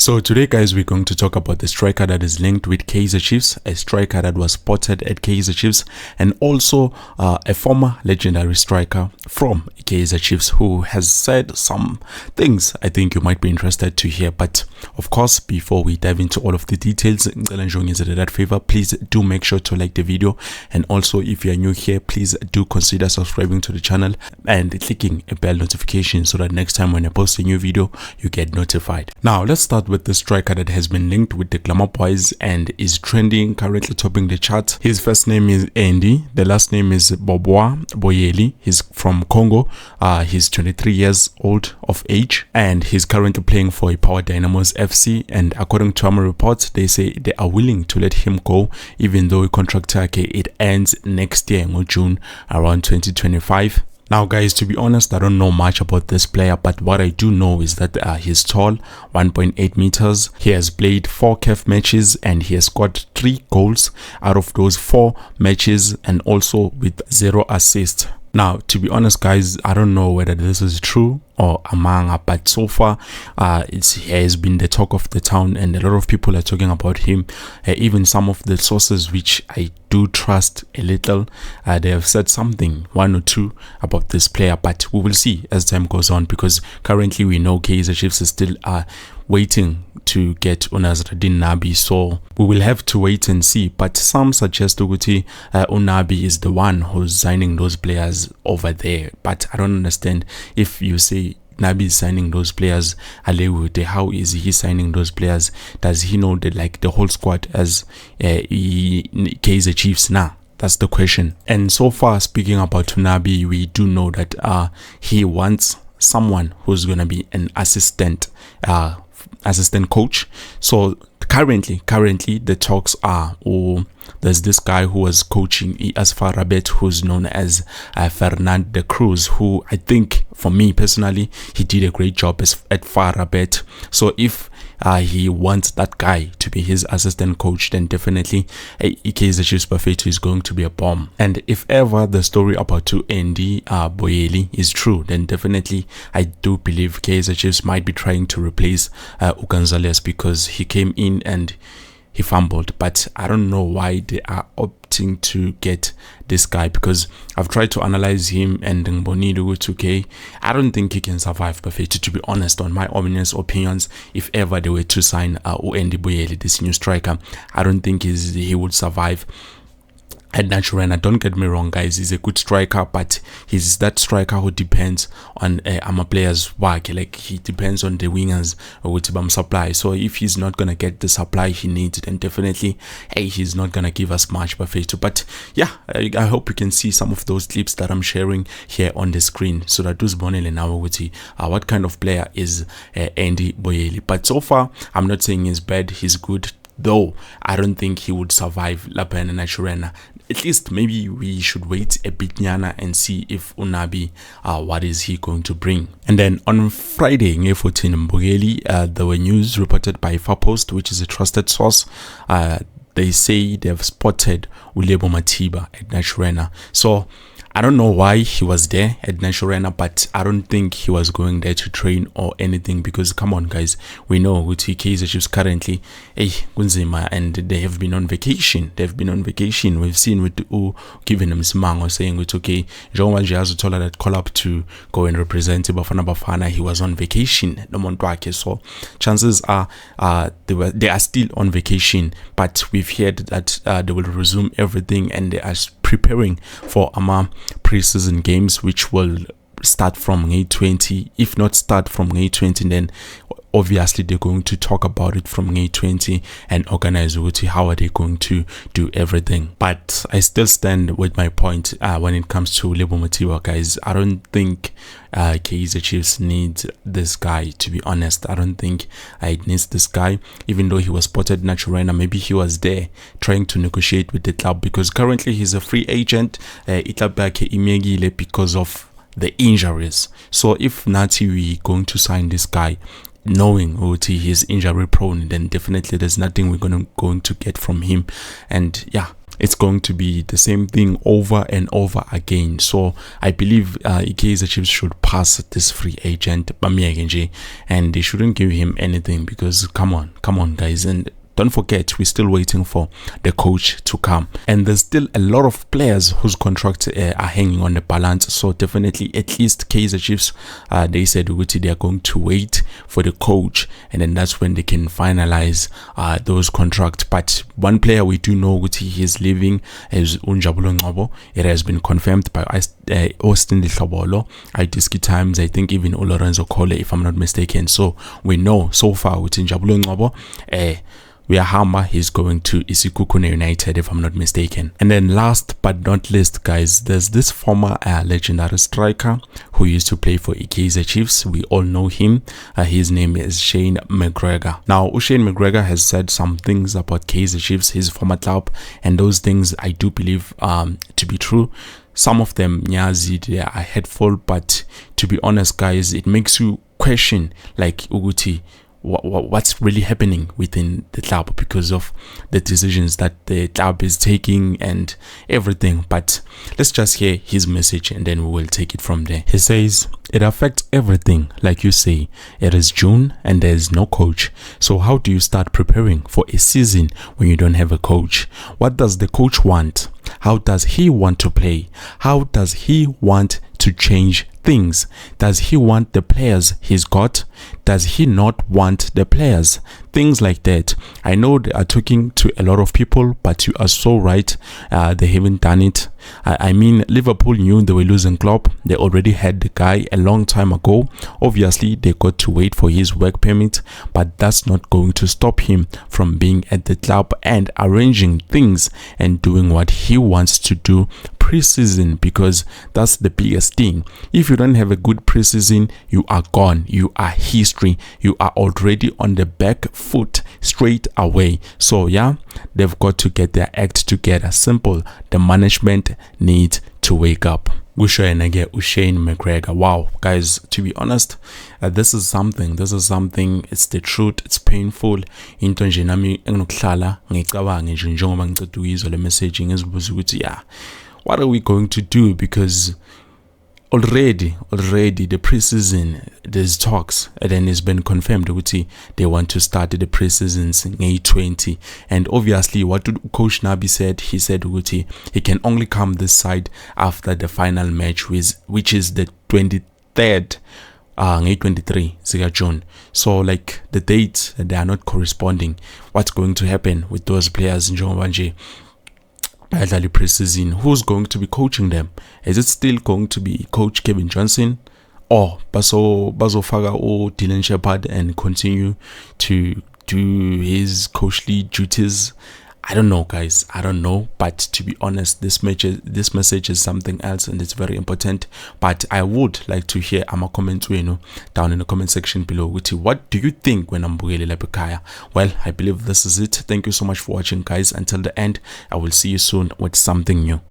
So today guys, we're going to talk about the striker that is linked with Kaizer Chiefs, a striker that was spotted at Kaizer Chiefs, and also a former legendary striker from Kaizer Chiefs who has said some things I think you might be interested to hear. But of course, before we dive into all of the details, that favor, please do make sure to like the video, and also if you are new here, please do consider subscribing to the channel and clicking a bell notification so that next time when I post a new video, you get notified. Now let's start with the striker that has been linked with the Glamour Boys and is trending, currently topping the chart. His first name is Andy, the last name is Boboa Boyeli. He's from Congo. He's 23 years old of age and he's currently playing for Power Dynamos FC, and according to our reports, they say they are willing to let him go even though contract it ends next year in June around 2025. Now guys, to be honest, I don't know much about this player, but what I do know is that he's tall, 1.8 meters. He has played 4 CAF matches and he has scored 3 goals out of those 4 matches, and also with 0 assists. Now, to be honest guys, I don't know whether this is true or a manga, but so far he has been the talk of the town and a lot of people are talking about him. Even some of the sources which I do trust a little, they have said something, 1 or 2, about this player, but we will see as time goes on, because currently we know Kaizer Chiefs is still waiting to get Unazradin Nabi, so we will have to wait and see. But some suggest Uguti Unabi is the one who's signing those players over there, but I don't understand. If you say Nabi is signing those players, how is he signing those players? Does he know that like the whole squad as Kaizer Chiefs now? That's the question. And so far, speaking about Nabi, we do know that he wants someone who's gonna be an assistant coach. So currently the talks are, there's this guy who was coaching ES FAR Rabat who's known as Fernand de Cruz, who I think, for me personally, he did a great job at FAR Rabat. So if he wants that guy to be his assistant coach, then definitely Kaizer Chiefs Buffeto is going to be a bomb. And if ever the story about Andy Boyeli is true, then definitely I do believe Kaizer Chiefs might be trying to replace Gonzalez, because he came in and he fumbled. But I don't know why they are opting to get this guy, because I've tried to analyze him and Ngbonidu. I don't think he can survive Buffeto, to be honest. On my honest opinions, if ever they were to sign Andy Boyeli, this new striker, I don't think he would survive at Naturena. Don't get me wrong guys, he's a good striker, but he's that striker who depends on our players' work. Like, he depends on the wingers with supply. So if he's not gonna get the supply he needs, then definitely he's not gonna give us much Buffeto. But yeah, I hope you can see some of those clips that I'm sharing here on the screen, so that those bonele now what kind of player is Andy Boyeli. But so far, I'm not saying he's bad, he's good, though I don't think he would survive Lapana Naturena. At least maybe we should wait a bit nyana and see if Unabi, what is he going to bring. And then on Friday, there were news reported by Farpost, which is a trusted source. They say they have spotted Ulebo Matiba at Naturena. So I don't know why he was there at Naturena, but I don't think he was going there to train or anything, because come on guys, we know with Kaizer Chiefs currently, Kunzima, and they have been on vacation. They've been on vacation. We've seen with giving them Simango saying it's okay. John Wajiazu told her that call up to go and represent Bafana Bafana. He was on vacation. So chances are they are still on vacation, but we've heard that they will resume everything and they are preparing for pre-season games, which will start from May 20. If not start from May 20, then obviously they're going to talk about it from May 20 and organize how are they going to do everything. But I still stand with my point when it comes to Lebo Matiba guys. I don't think Kaizer Chiefs needs this guy, to be honest. I don't think it needs this guy, even though he was spotted Naturena. Maybe he was there trying to negotiate with the club, because currently he's a free agent because of the injuries. So if Nati we going to sign this guy knowing he is injury prone, then definitely there's nothing we're going to get from him. And yeah, it's going to be the same thing over and over again. So I believe Kaizer Chiefs should pass this free agent and they shouldn't give him anything, because come on guys. And don't forget, we're still waiting for the coach to come, and there's still a lot of players whose contracts are hanging on the balance. So definitely, at least Kaizer Chiefs, they said they are going to wait for the coach, and then that's when they can finalize those contracts. But one player we do know he is leaving is Unjabulo Ngcobo. It has been confirmed by Austin Lihlobolo, DStv Times, I think even Lorenzo Cole, if I'm not mistaken. So we know so far with Unjabulo Ngcobo, Hammer, he's going to Isikukune United, if I'm not mistaken. And then last but not least, guys, there's this former legendary striker who used to play for Kaizer Chiefs. We all know him. His name is Shane McGregor. Now, Shane McGregor has said some things about Kaizer Chiefs, his former club, and those things I do believe to be true. Some of them, Nyazi, they are hateful, but to be honest, guys, it makes you question, like, Uguti, what's really happening within the club because of the decisions that the club is taking and everything. But let's just hear his message and then we will take it from there. He says, "It affects everything, like you say. It is June and there is no coach. So how do you start preparing for a season when you don't have a coach? What does the coach want? How does he want to play? How does he want to change things? Does he want the players he's got? Does he not want the players?" Things like that. I know they are talking to a lot of people, but you are so right. They haven't done it. I mean, Liverpool knew they were losing Klopp. They already had the guy a long time ago. Obviously, they got to wait for his work permit, but that's not going to stop him from being at the club and arranging things and doing what he wants to do pre-season, because that's the biggest thing. If you don't have a good pre-season, you are gone. You are history. You are already on the back foot straight away. So yeah, they've got to get their act together. Simple. The management needs to wake up. Shane McGregor. Wow, guys, to be honest, this is something. It's the truth. It's painful. Into nje nami enginokuhlala ngicabanga nje njengoba ngicela ukuyizwa le message ngizibuza ukuthi what are we going to do? Because already the preseason, there's talks, and then it's been confirmed that they want to start the preseasons in May 20. And obviously, what Coach Nabi said, he said he can only come this side after the final match, which is the 23rd. May 23 June. So like the dates, they are not corresponding. What's going to happen with those players in Jomanje? Preseason, who's going to be coaching them? Is it still going to be Coach Kevin Johnson, or Baso Faga or Dylan Shepard and continue to do his coachly duties? I don't know, guys. I don't know. But to be honest, this message is something else, and it's very important. But I would like to hear a comment down in the comment section below. What do you think when I'm Kaya? Well, I believe this is it. Thank you so much for watching, guys. Until the end, I will see you soon with something new.